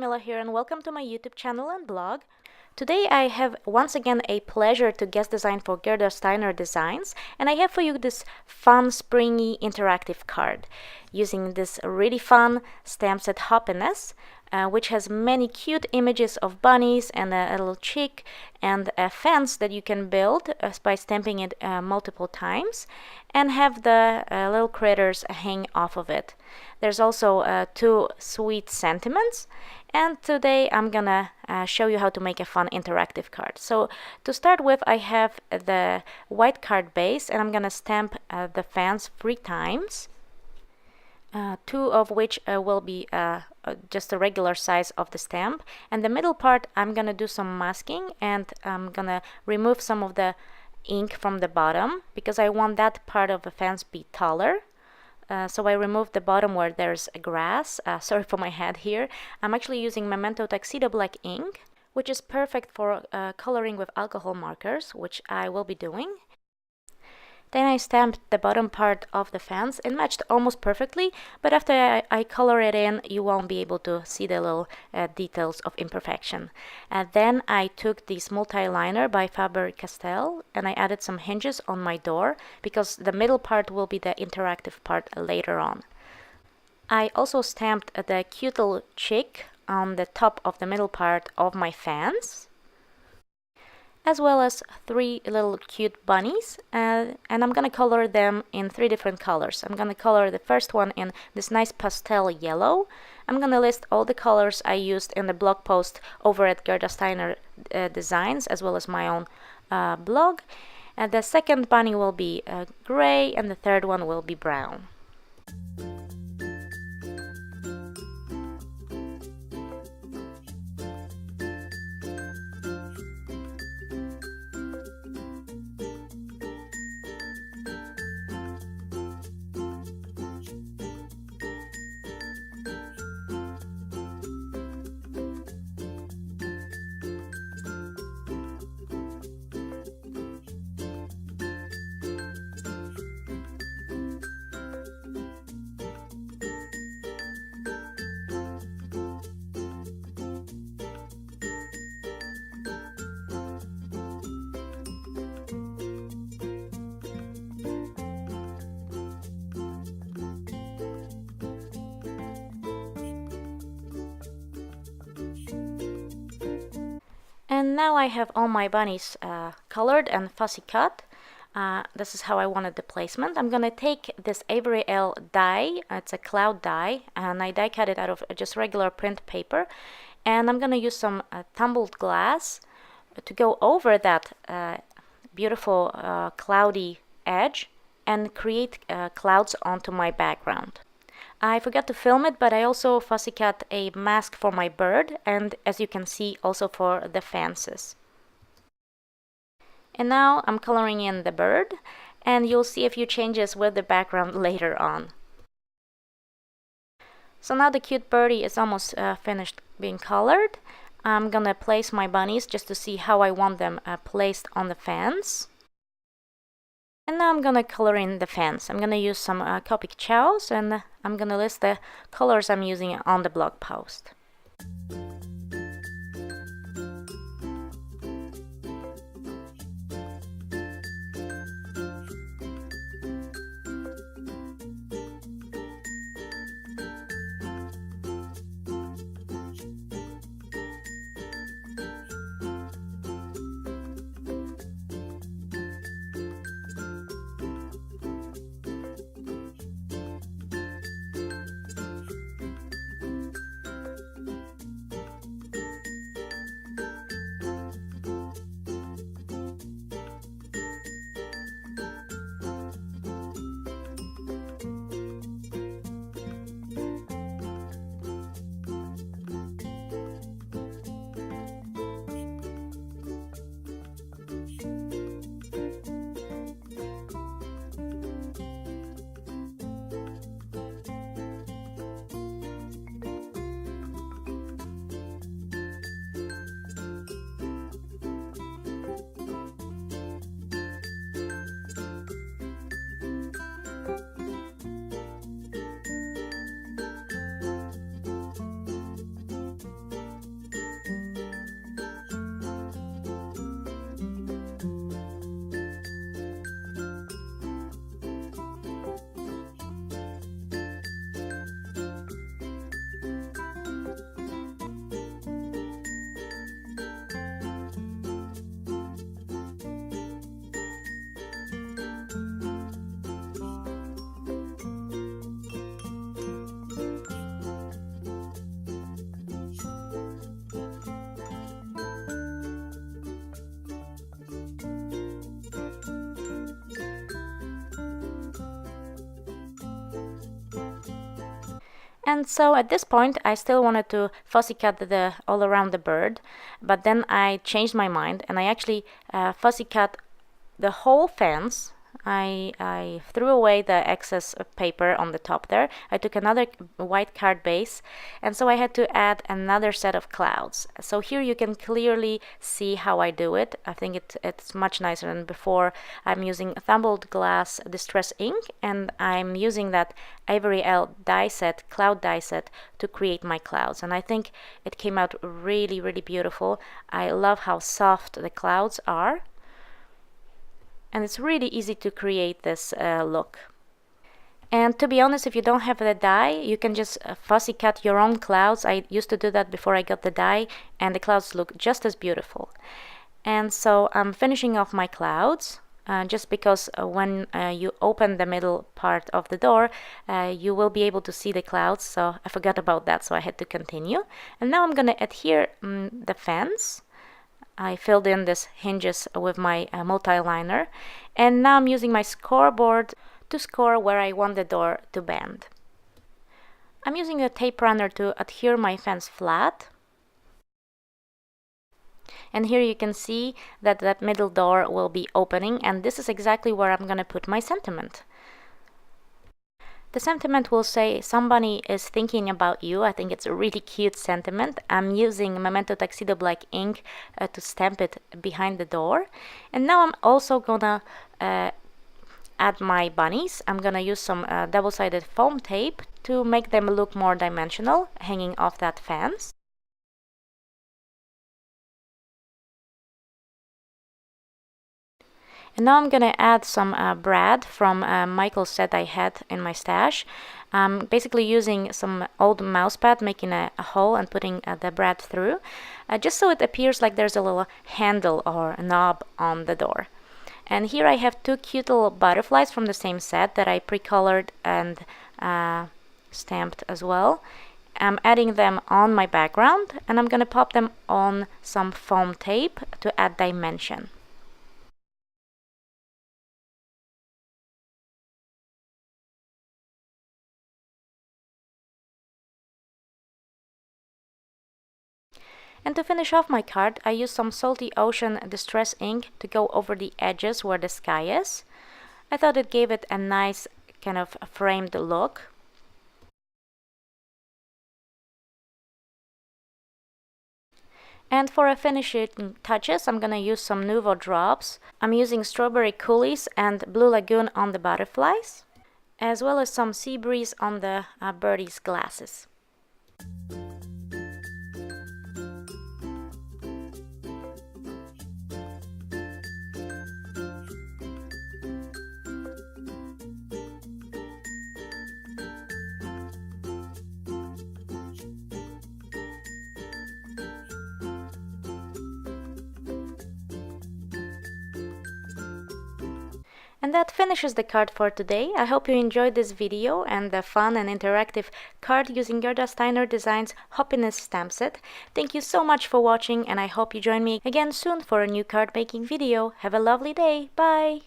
Camilla here and welcome to my YouTube channel and blog. Today I have once again a pleasure to guest design for Gerda Steiner Designs, and I have for you this fun springy interactive card using this really fun stamp set Hoppiness, which has many cute images of bunnies and a little chick and a fence that you can build by stamping it multiple times and have the little critters hang off of it. There's also two sweet sentiments, and today I'm gonna show you how to make a fun interactive card. So to start with, I have the white card base and I'm gonna stamp the fans 3 times. 2 of which will be just a regular size of the stamp, and the middle part I'm gonna do some masking and I'm gonna remove some of the ink from the bottom because I want that part of the fence be taller. So I removed the bottom where there's a grass. Sorry for my head here. I'm actually using Memento Tuxedo Black ink, which is perfect for coloring with alcohol markers, which I will be doing. Then I stamped the bottom part of the fence. It matched almost perfectly, but after I color it in, you won't be able to see the little details of imperfection. Then I took this multi-liner by Faber-Castell and I added some hinges on my door because the middle part will be the interactive part later on. I also stamped the cute little chick on the top of the middle part of my fence, as well as 3 little cute bunnies, and I'm gonna color them in 3 different colors. I'm gonna color the first one in this nice pastel yellow. I'm gonna list all the colors I used in the blog post over at Gerda Steiner Designs, as well as my own blog. And the second bunny will be gray and the third one will be brown. And now I have all my bunnies colored and fussy cut. This is how I wanted the placement. I'm gonna take this Avery L die, it's a cloud die, and I die cut it out of just regular print paper. And I'm gonna use some tumbled glass to go over that beautiful cloudy edge and create clouds onto my background. I forgot to film it, but I also fussy cut a mask for my bird, and as you can see, also for the fences. And now I'm coloring in the bird, and you'll see a few changes with the background later on. So now the cute birdie is almost finished being colored. I'm gonna place my bunnies just to see how I want them placed on the fence. And now I'm gonna color in the fence. I'm gonna use some Copic chows, and I'm gonna list the colors I'm using on the blog post. And so at this point, I still wanted to fussy cut the all around the bird, but then I changed my mind and I actually fussy cut the whole fence. I threw away the excess paper on the top there. I took another white card base, and so I had to add another set of clouds. So here you can clearly see how I do it. I think it's much nicer than before. I'm using Tumbled Glass Distress ink, and I'm using that Ivory L die set, cloud die set, to create my clouds. And I think it came out really, really beautiful. I love how soft the clouds are. And it's really easy to create this look. And to be honest, if you don't have the die, you can just fussy cut your own clouds. I used to do that before I got the die, and the clouds look just as beautiful. And so I'm finishing off my clouds, just because when you open the middle part of the door, you will be able to see the clouds. So I forgot about that, so I had to continue. And now I'm going to adhere the fence. I filled in these hinges with my multi-liner, and now I'm using my scoreboard to score where I want the door to bend. I'm using a tape runner to adhere my fence flat, and here you can see that that middle door will be opening, and this is exactly where I'm going to put my sentiment. The sentiment will say, somebody is thinking about you. I think it's a really cute sentiment. I'm using Memento Tuxedo Black ink to stamp it behind the door. And now I'm also gonna add my bunnies. I'm gonna use some double-sided foam tape to make them look more dimensional, hanging off that fence. And now I'm gonna add some brad from Michael's set I had in my stash. Basically using some old mouse pad, making a hole and putting the brad through, just so it appears like there's a little handle or a knob on the door. And here I have two cute little butterflies from the same set that I pre-colored and stamped as well. I'm adding them on my background, and I'm gonna pop them on some foam tape to add dimension. And to finish off my card, I used some Salty Ocean Distress ink to go over the edges where the sky is. I thought it gave it a nice kind of framed look. And for finishing touches, I'm gonna use some Nuvo drops. I'm using Strawberry Coolies and Blue Lagoon on the butterflies, as well as some Sea Breeze on the birdie's glasses. And that finishes the card for today. I hope you enjoyed this video and the fun and interactive card using Gerda Steiner Designs Hoppiness stamp set. Thank you so much for watching, and I hope you join me again soon for a new card making video. Have a lovely day. Bye!